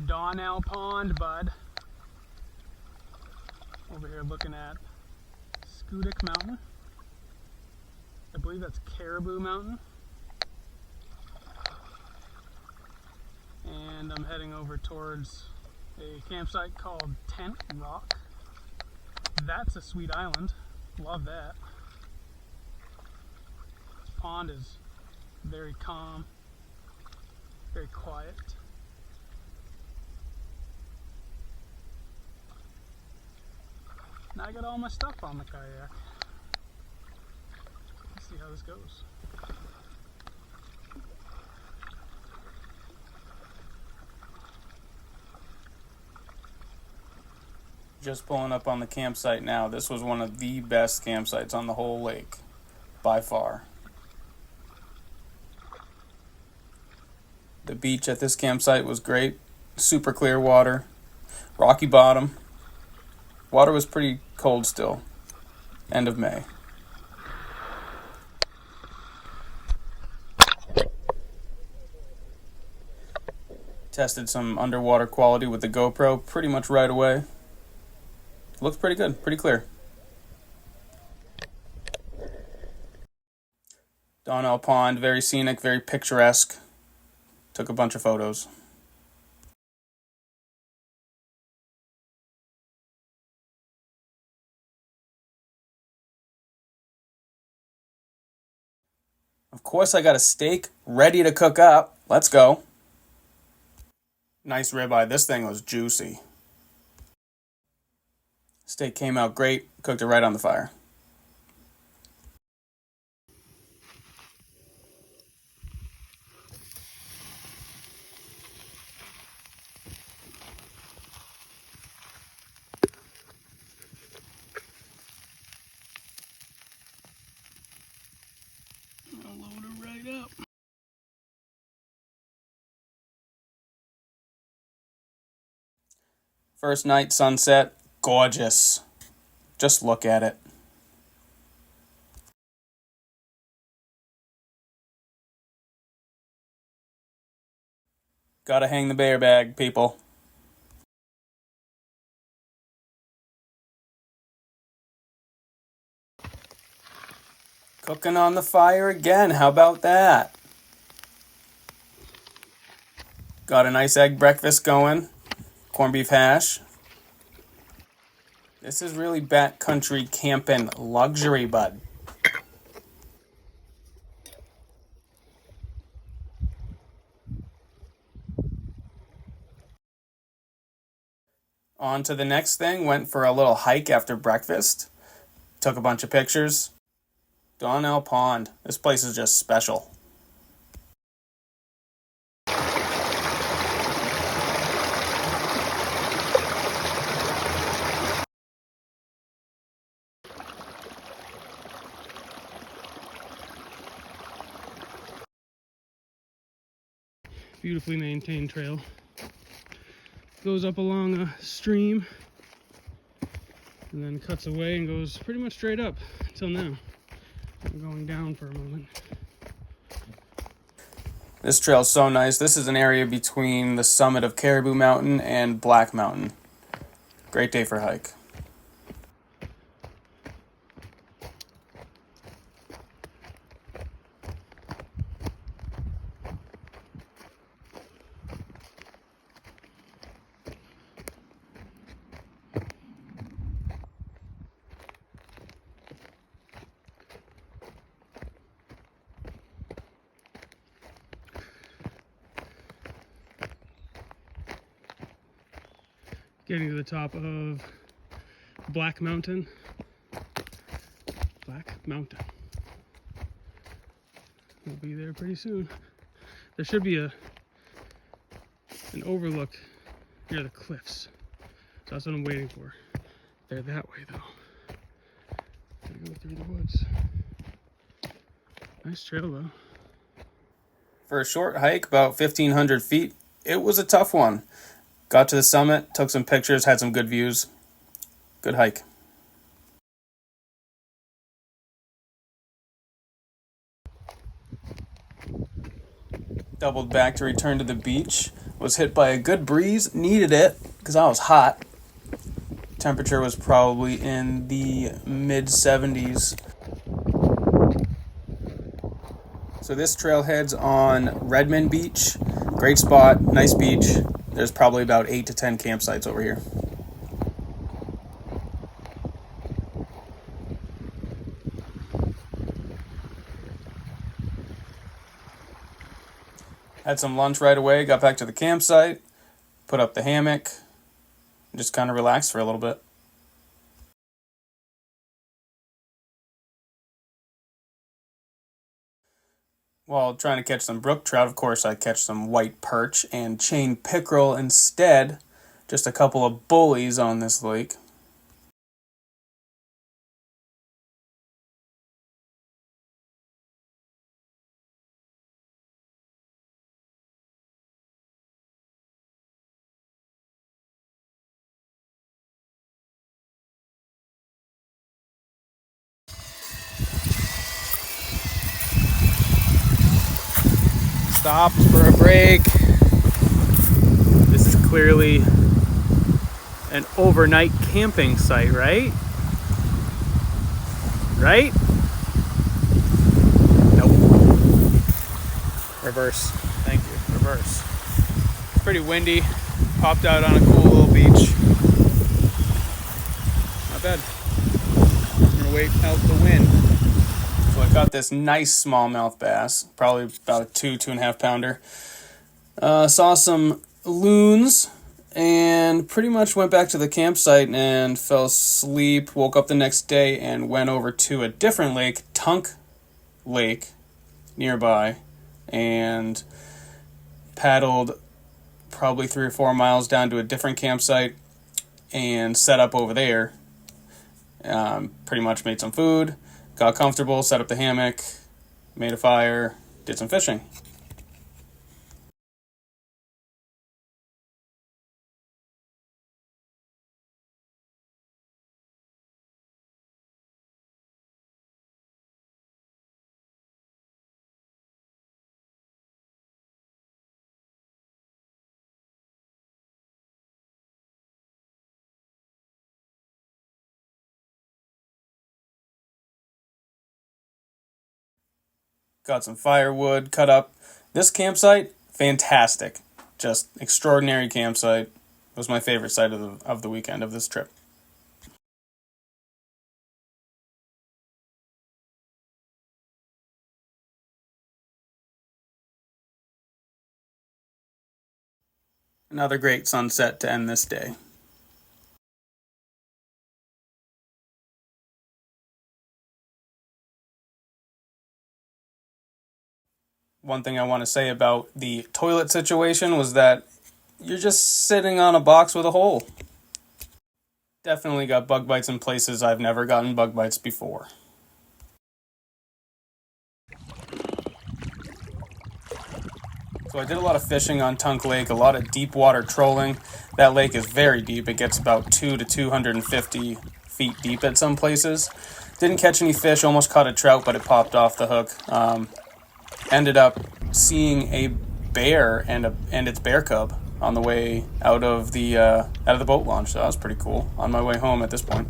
Donnell Pond, bud. Over here looking at Schoodic Mountain. I believe that's Caribou Mountain. And I'm heading over towards a campsite called Tent Rock. That's a sweet island. Love that. This pond is very calm, very quiet. Now I got all my stuff on the kayak. Let's see how this goes. Just pulling up on the campsite now. This was one of the best campsites on the whole lake, by far. The beach at this campsite was great. Super clear water, rocky bottom. Water was pretty cold still. End of May. Tested some underwater quality with the GoPro pretty much right away. Looks pretty good, pretty clear. Donnell Pond, very scenic, very picturesque. Took a bunch of photos. Of course, I got a steak ready to cook up. Let's go. Nice ribeye. This thing was juicy. Steak came out great. Cooked it right on the fire. I'll load it right up. First night sunset, gorgeous. Just look at it. Gotta hang the bear bag, people. Cooking on the fire again, how about that? Got a nice egg breakfast going. Corned beef hash. This is really backcountry camping luxury, bud. On to the next thing. Went for a little hike after breakfast. Took a bunch of pictures. Donnell Pond. This place is just special. Beautifully maintained trail. Goes up along a stream and then cuts away and goes pretty much straight up until now. I'm going down for a moment. This trail is so nice. This is an area between the summit of Caribou Mountain and Black Mountain. Great day for a hike. Getting to the top of Black Mountain. Black Mountain. We'll be there pretty soon. There should be an overlook near the cliffs. So that's what I'm waiting for. They're that way though. Gotta go through the woods. Nice trail though. For a short hike, about 1,500 feet, it was a tough one. Got to the summit, took some pictures, had some good views. Good hike. Doubled back to return to the beach. Was hit by a good breeze. Needed it because I was hot. Temperature was probably in the mid 70s. So this trailhead's on Redmond Beach. Great spot, nice beach. There's probably about 8 to 10 campsites over here. Had some lunch right away, got back to the campsite, put up the hammock, and just kind of relaxed for a little bit. While trying to catch some brook trout, of course, I catch some white perch and chain pickerel instead. Just a couple of bullies on this lake. Stopped for a break. This is clearly an overnight camping site, right? Right? Nope. Reverse. Thank you. Reverse. It's pretty windy. Popped out on a cool little beach. Not bad. I'm gonna wait out the wind. So I got this nice smallmouth bass, probably about a 2.5 pounder. Saw some loons and pretty much went back to the campsite and fell asleep. Woke up the next day and went over to a different lake, Tunk Lake, nearby, and paddled probably 3 or 4 miles down to a different campsite and set up over there. Pretty much made some food. Got comfortable, set up the hammock, made a fire, did some fishing. Got some firewood cut up. This campsite, fantastic. Just extraordinary campsite. It was my favorite site of the weekend of this trip. Another great sunset to end this day. One thing I want to say about the toilet situation was that you're just sitting on a box with a hole. Definitely got bug bites in places I've never gotten bug bites before. So I did a lot of fishing on Tunk Lake, a lot of deep water trolling. That lake is very deep. It gets about 2 to 250 feet deep at some places. Didn't catch any fish, almost caught a trout, but it popped off the hook. Ended up seeing a bear and its bear cub on the way out of the boat launch. So that was pretty cool. On my way home at this point.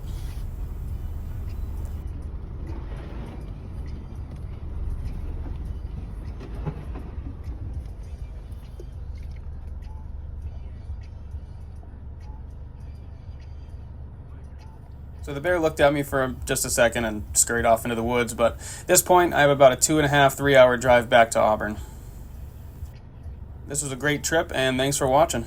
So the bear looked at me for just a second and scurried off into the woods, but at this point I have about a 2.5, 3 hour drive back to Auburn. This was a great trip, and thanks for watching.